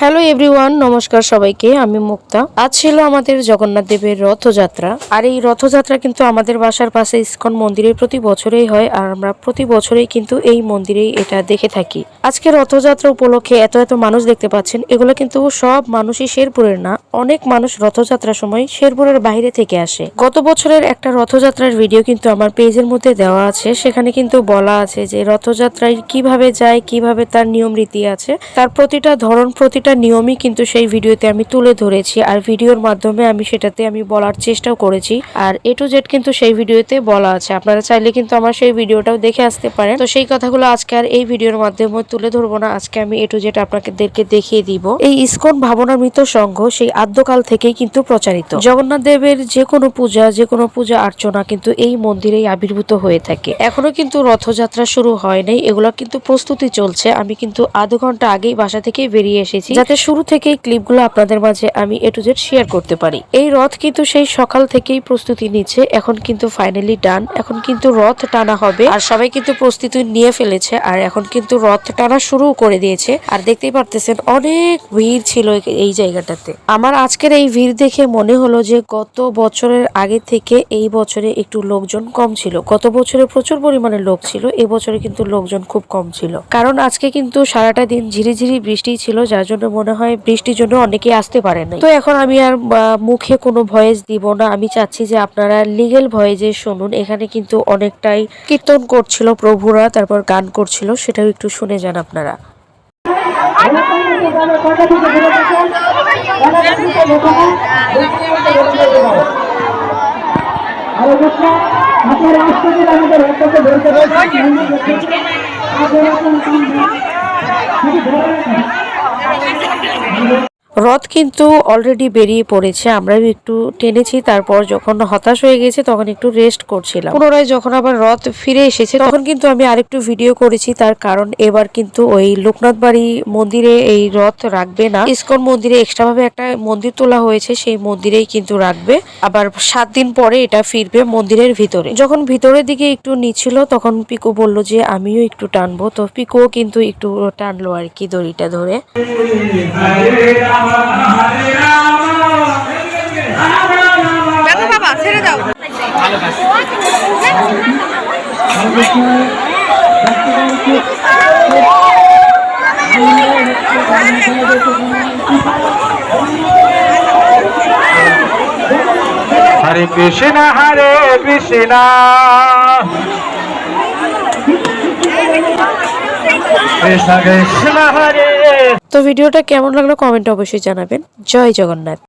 Hello everyone, নমস্কার সবাইকে। আমি মুক্তা। আজ ছিল আমাদের জগন্নাথ দেবের রথযাত্রা। আর এই রথযাত্রা কিন্তু আমাদের বাসার পাশে ইসকন মন্দিরে প্রতি বছরেই হয়, আর আমরা প্রতি বছরেই কিন্তু এই মন্দিরেই এটা দেখে থাকি। আজকে রথযাত্রা উপলক্ষে এত এত মানুষ দেখতে পাচ্ছেন, এগুলো কিন্তু সব মানুষই শেরপুরের না। অনেক মানুষ রথযাত্রার সময় শেরপুরের বাইরে থেকে আসে। গত বছরের একটা রথযাত্রার ভিডিও কিন্তু আমার পেজের মধ্যে দেওয়া আছে। সেখানে কিন্তু বলা আছে যে রথযাত্রায় কিভাবে যায়, কিভাবে তার নিয়ম রীতি আছে, তার প্রতিটা ধরন প্রতিটা নিয়মই কিন্তু সেই ভিডিওতে আমি তুলে ধরেছি। আর ভিডিওর মাধ্যমে আমি সেটাতে বলার চেষ্টাও করেছি। আর A to Z কিন্তু সেই ভিডিওতে বলা আছে, আপনারা চাইলে কিন্তু আমার সেই ভিডিওটাও দেখে আসতে পারেন। তো সেই কথাগুলো আজকে আর এই ভিডিওর মাধ্যমে তুলে ধরবো না। আজকে আমি A to Z আপনাদেরকে দেখিয়ে দিব। এই ইসকন ভাবনামৃত সংঘ সেই আদ্যকাল থেকেই কিন্তু প্রচারিত। জগন্নাথ দেবের যে কোনো পূজা অর্চনা কিন্তু এই মন্দিরেই আবির্ভূত হয়ে থাকে। এখনো কিন্তু রথযাত্রা শুরু হয় নাই, এগুলো কিন্তু প্রস্তুতি চলছে। আমি কিন্তু আধা ঘন্টা আগেই বাসা থেকে বেরিয়ে এসেছি, যাতে শুরু থেকেই ক্লিপগুলো আপনাদের মাঝে আমি A to Z শেয়ার করতে পারি। এই রথ কিন্তু সেই সকাল থেকেই প্রস্তুতি নিচ্ছে, এখন কিন্তু ফাইনালি ডান। এখন কিন্তু রথ টানা হবে, আর সবাই কিন্তু প্রস্তুতি নিয়ে ফেলেছে। আর এখন কিন্তু রথ টানা শুরু করে দিয়েছে। আর দেখতেই পারতেছেন অনেক ভিড় ছিল এই জায়গাটাতে। আমার আজকের এই ভিড় দেখে মনে হলো যে গত বছরের আগে থেকে এই বছরে একটু লোকজন কম ছিল। গত বছরে প্রচুর পরিমাণে লোক ছিল, এবছরে কিন্তু লোকজন খুব কম ছিল। কারণ আজকে কিন্তু সারাটা দিন ঝিরিঝিরি বৃষ্টি ছিল, যার জন্য মনে হয় বৃষ্টির জন্য অনেকে আসতে পারে না। তো এখন আমি আর মুখে কোনো ভয়েস দিব না। আমি চাচ্ছি যে আপনারা লিগেল ভয়েসে শুনুন। এখানে কিন্তু অনেকটাই কীর্তন করছিল প্রভুরা, তারপর গান করছিল, সেটাও একটু শুনে যান আপনারা। রথ কিন্তু অলরেডি বেরিয়ে পড়েছে, আমরাও একটু টেনেছি। তারপর যখন হতাশ হয়ে গেছে তখন একটু রেস্ট করছিলাম। পুনরায় যখন আবার রথ ফিরে এসেছে তখন কিন্তু আমি আরেকটু ভিডিও করেছি। তার কারণ এবার কিন্তু ওই লোকনাথ বাড়ি মন্দিরে এই রথ রাখবে না, ইসকন মন্দিরে এক্সট্রা ভাবে একটা মন্দির তোলা হয়েছে, সেই মন্দিরেই কিন্তু রাখবে। আবার 7 দিন পরে এটা ফিরবে মন্দিরের ভিতরে। যখন ভিতরের দিকে একটু নিচ্ছিল তখন পিকু বলল যে আমিও একটু টানবো। তো পিকুও কিন্তু একটু টানলো আর কি, দড়িটা ধরে। বাবা ছেড়ে দাও। হরে কৃষ্ণ কৃষ্ণ কৃষ্ণ হরে। তো ভিডিওটা কেমন লাগলো কমেন্টে অবশ্যই জানাবেন। জয় জগন্নাথ।